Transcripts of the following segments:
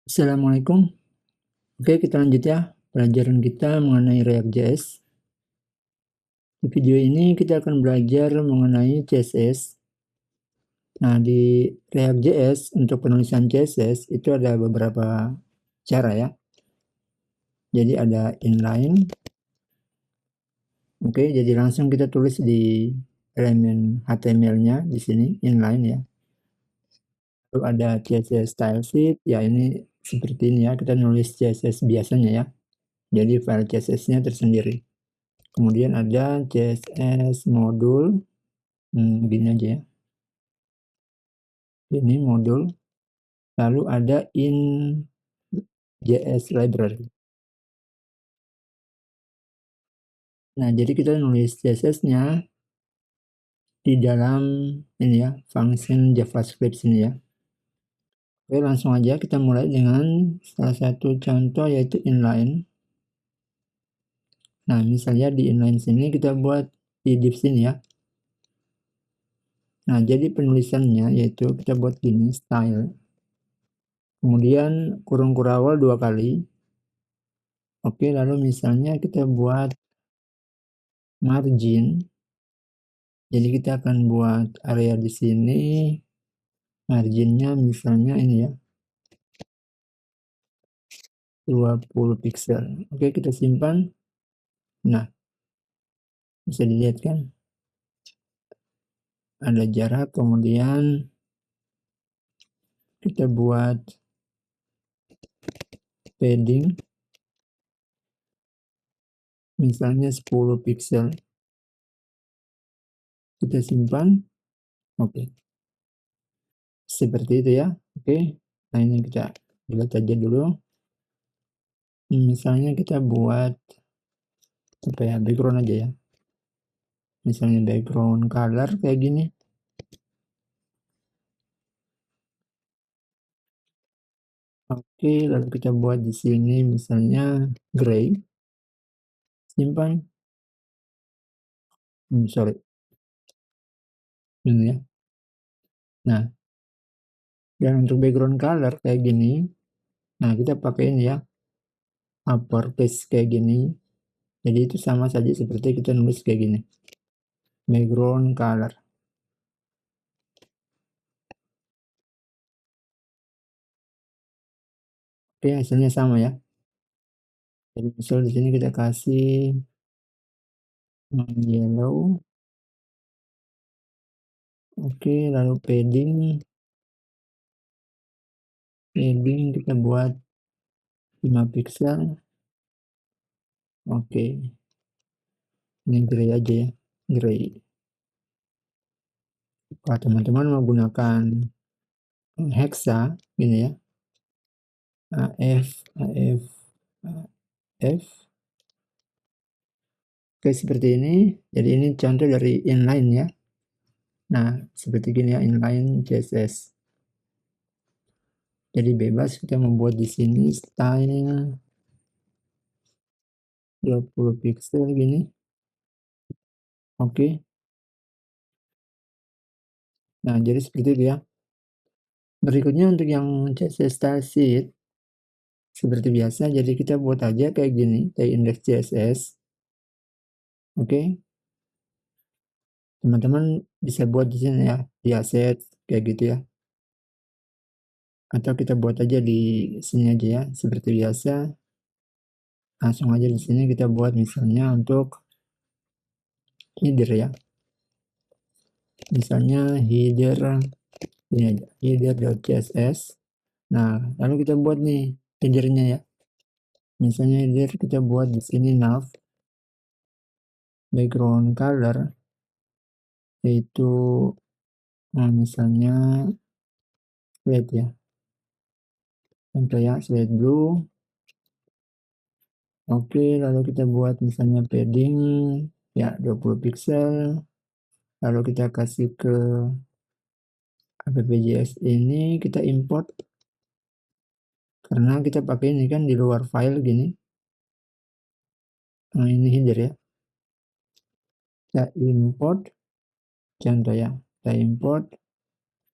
Assalamualaikum. Oke, kita lanjut ya pelajaran kita mengenai React.js. Di video ini kita akan belajar mengenai CSS. Nah, di React.js untuk penulisan CSS itu ada beberapa cara ya. Jadi ada inline. Oke, jadi langsung kita tulis di elemen HTML-nya di sini inline ya. Lalu ada CSS style sheet, ya ini seperti ini ya, kita nulis CSS biasanya ya. Jadi file CSS-nya tersendiri. Kemudian ada CSS modul, gini aja ya. Ini modul. Lalu ada in.js library. Nah, jadi kita nulis CSS-nya di dalam ini ya, function JavaScript sini ya. Oke, langsung aja kita mulai dengan salah satu contoh yaitu inline. Nah, misalnya di inline sini kita buat di div sini ya. Nah, jadi penulisannya yaitu kita buat gini, style. Kemudian kurung kurawal 2 kali. Oke, lalu misalnya kita buat margin. Jadi kita akan buat area di sini, marginnya misalnya ini ya, 20 pixel. Oke, kita simpan. Nah, bisa dilihat kan? Ada jarak, kemudian kita buat padding. Misalnya 10 pixel. Kita simpan. Oke. Seperti itu ya. Oke. Nah, ini kita lihat aja dulu. Misalnya kita buat apa ya, background aja ya. Misalnya background color kayak gini. Oke, lalu kita buat di sini misalnya gray. Simpan. Sorry. Ini ya. Nah, dan untuk background color kayak gini, nah kita pakai ini ya, uppercase kayak gini. Jadi itu sama saja seperti kita nulis kayak gini. Background color. Oke, hasilnya sama ya. Jadi misal di sini kita kasih yellow. Oke, lalu padding kita buat 5 pixel. Oke, ini gray aja ya, gray. Kalau teman-teman mau gunakan hexa gini ya, AF Oke, seperti ini. Jadi ini contoh dari inline ya. Nah, seperti gini ya, inline CSS. Jadi bebas kita membuat di sini style 20 pixel gini. Oke. Nah, jadi seperti itu ya. Berikutnya untuk yang CSS style sheet seperti biasa, jadi kita buat aja kayak gini, kayak index CSS. Oke. Teman-teman bisa buat di sini ya, di asset kayak gitu ya. Atau kita buat aja di sini aja ya, seperti biasa. Langsung aja di sini kita buat misalnya untuk header ya. Misalnya header ini aja, header.css. Nah, lalu kita buat nih headernya ya. Misalnya header kita buat di sini nav background color yaitu misalnya slate ya. Contoh ya, slate blue. Oke, lalu kita buat misalnya padding ya 20 pixel. Lalu kita kasih ke app.js ini, kita import karena kita pakai ini kan di luar file gini. Nah, ini header ya. Kita import contoh ya. Kita import.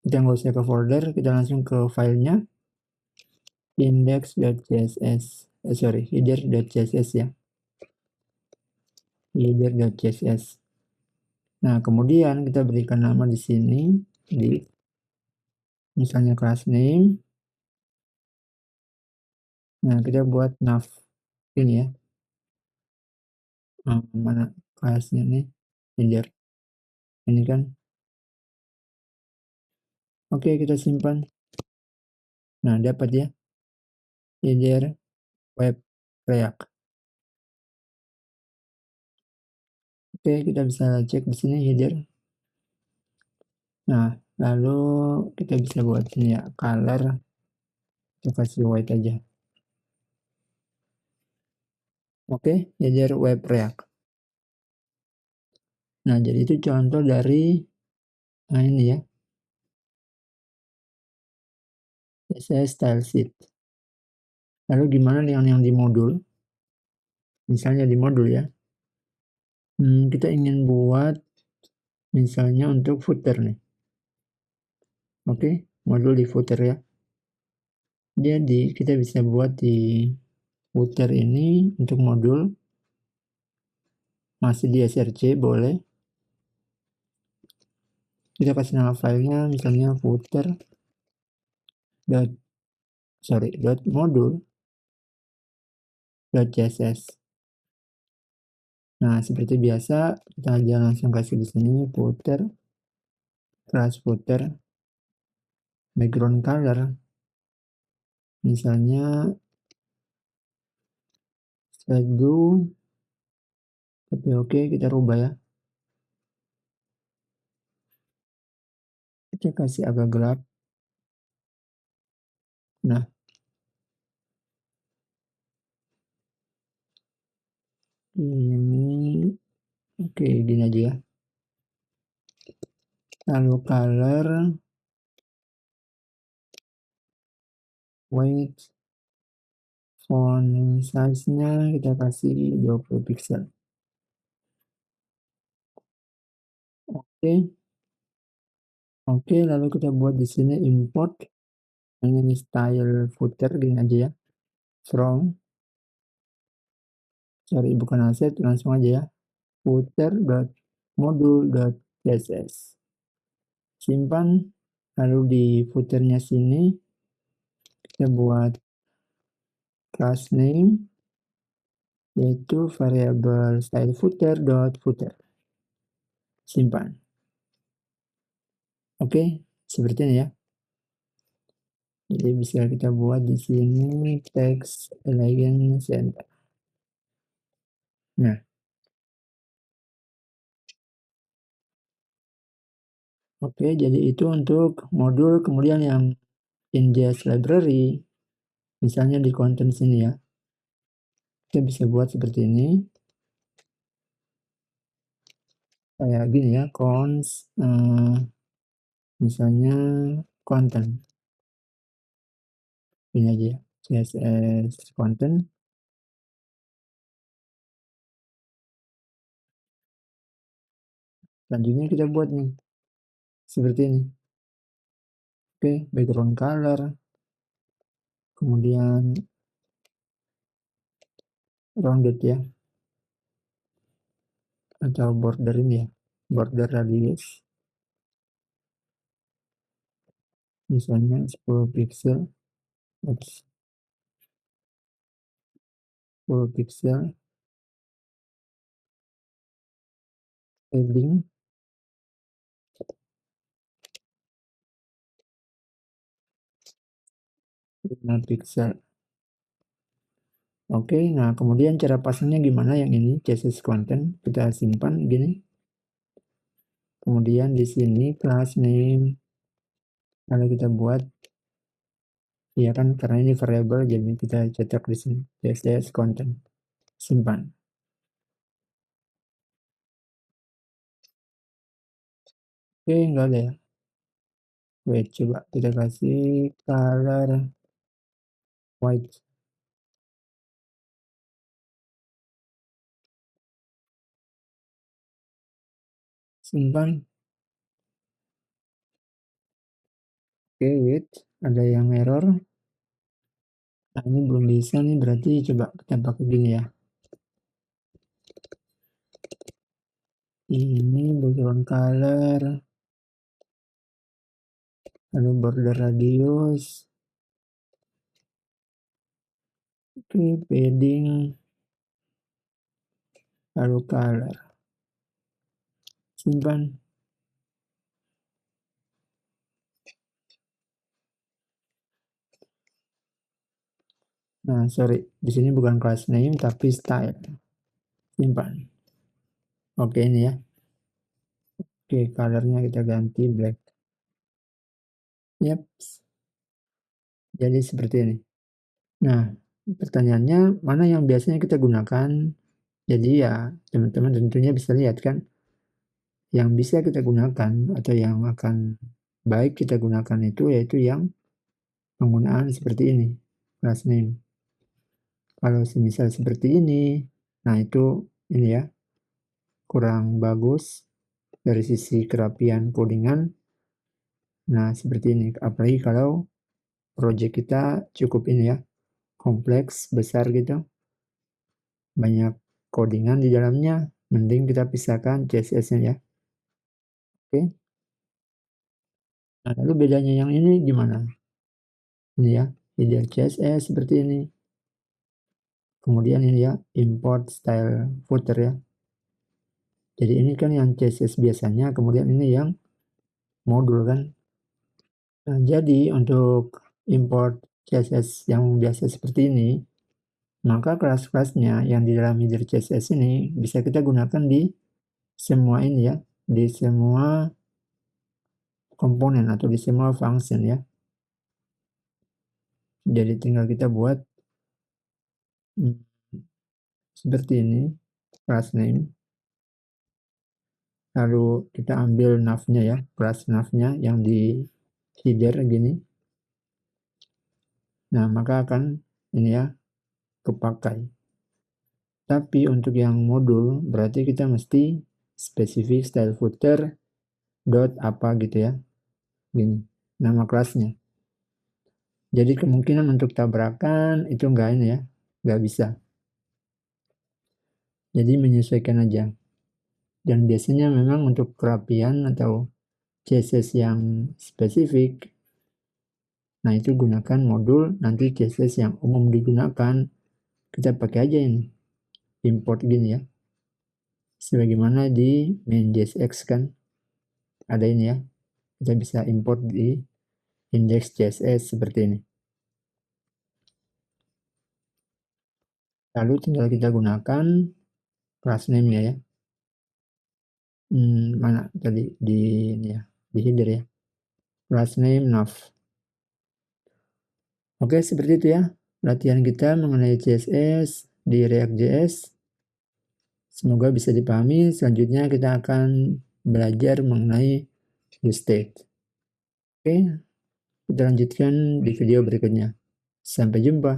Kita nggak usah ke folder, kita langsung ke filenya. index.css, header.css ya, header.css. Nah, kemudian kita berikan nama di sini, di misalnya class name. Nah, kita buat nav ini ya. Mana kelasnya nih, header. Ini kan. Oke, kita simpan. Nah, dapat ya, header web React. Oke, kita bisa cek di sini header. Nah, lalu kita bisa buat sini ya, color. Kita kasih white aja. Oke, header web React. Nah, jadi itu contoh dari ini ya, CSS style sheet. Lalu gimana dengan yang di modul? Misalnya di modul ya, kita ingin buat misalnya untuk footer nih. Oke, modul di footer ya. Jadi kita bisa buat di footer ini untuk modul, masih di src boleh. Kita kasih nama filenya misalnya footer modul.css. Nah, seperti biasa kita aja langsung kasih di sini footer, class footer, background color. Misalnya slide blue. Tapi oke, kita rubah ya. Kita kasih agak gelap. Nah, ini oke, gini aja ya. Lalu color, weight, font size-nya kita kasih 20 pixel. Oke. Oke, lalu kita buat di sini import ini style footer, gini aja ya. From, bukan aset, langsung aja ya. Footer.module.css. Simpan. Lalu di footernya sini kita buat class name, yaitu variabel style footer. Simpan. Oke, seperti ini ya. Jadi bisa kita buat di sini text elegant center. Nah, oke, jadi itu untuk modul. Kemudian yang ingest library, misalnya di konten sini ya, kita bisa buat seperti ini. Kayak gini ya, misalnya konten. Ini aja ya, CSS konten. Selanjutnya kita buat nih, seperti ini. Oke, background color. Kemudian rounded ya, atau border ini ya, border radius. Misalnya 10 pixel. 10 pixel. Padding 5 pixel. Oke, nah kemudian cara pasangnya gimana yang ini, CSS content, kita simpan gini. Kemudian di sini class name, lalu kita buat, ya kan karena ini variabel, jadi kita cetak di sini, CSS content, simpan. Oke, enggak ada ya. Wait, coba kita kasih color white. Simpan. Oke, wait, ada yang error. Nah, ini belum bisa nih, berarti coba kita pakai gini ya. Ini background color, lalu border radius, oke, padding, lalu color. Simpan. Nah, sorry, di sini bukan class name tapi style. Simpan. Oke, ini ya. Oke, colornya kita ganti black. Yap. Jadi seperti ini. Nah, pertanyaannya mana yang biasanya kita gunakan? Jadi ya, teman-teman tentunya bisa lihat kan, yang bisa kita gunakan atau yang akan baik kita gunakan itu yaitu yang penggunaan seperti ini, class name. Kalau semisal seperti ini, nah itu ini ya, kurang bagus dari sisi kerapian codingan. Nah, seperti ini. Apalagi kalau project kita cukup ini ya, kompleks, besar gitu. Banyak codingan di dalamnya, mending kita pisahkan CSS-nya ya. Oke. Nah, lalu bedanya yang ini gimana? Ini ya, header CSS seperti ini. Kemudian ini ya, import style footer ya. Jadi ini kan yang CSS biasanya, kemudian ini yang modul kan. Nah, jadi untuk import CSS yang biasa seperti ini, maka kelas-kelasnya yang di dalam header CSS ini bisa kita gunakan di semua ini ya, di semua komponen atau di semua function ya. Jadi tinggal kita buat seperti ini, class name. Lalu kita ambil nav-nya ya, class nav-nya yang di header gini. Nah, maka akan ini ya, kepakai. Tapi untuk yang modul, berarti kita mesti spesifik style footer dot apa gitu ya. Gini, nama kelasnya. Jadi kemungkinan untuk tabrakan itu enggak ini ya, enggak bisa. Jadi menyesuaikan aja. Dan biasanya memang untuk kerapian atau CSS yang spesifik, nah itu gunakan modul, nanti CSS yang umum digunakan, kita pakai aja ini, import gini ya. Sebagaimana di main.jsx kan, ada ini ya, kita bisa import di index.css seperti ini. Lalu tinggal kita gunakan class name-nya ya. Mana tadi di ini ya, di header ya. Class name nav. Oke, seperti itu ya. Latihan kita mengenai CSS di React.js. Semoga bisa dipahami. Selanjutnya kita akan belajar mengenai useState. Oke, kita lanjutkan di video berikutnya. Sampai jumpa.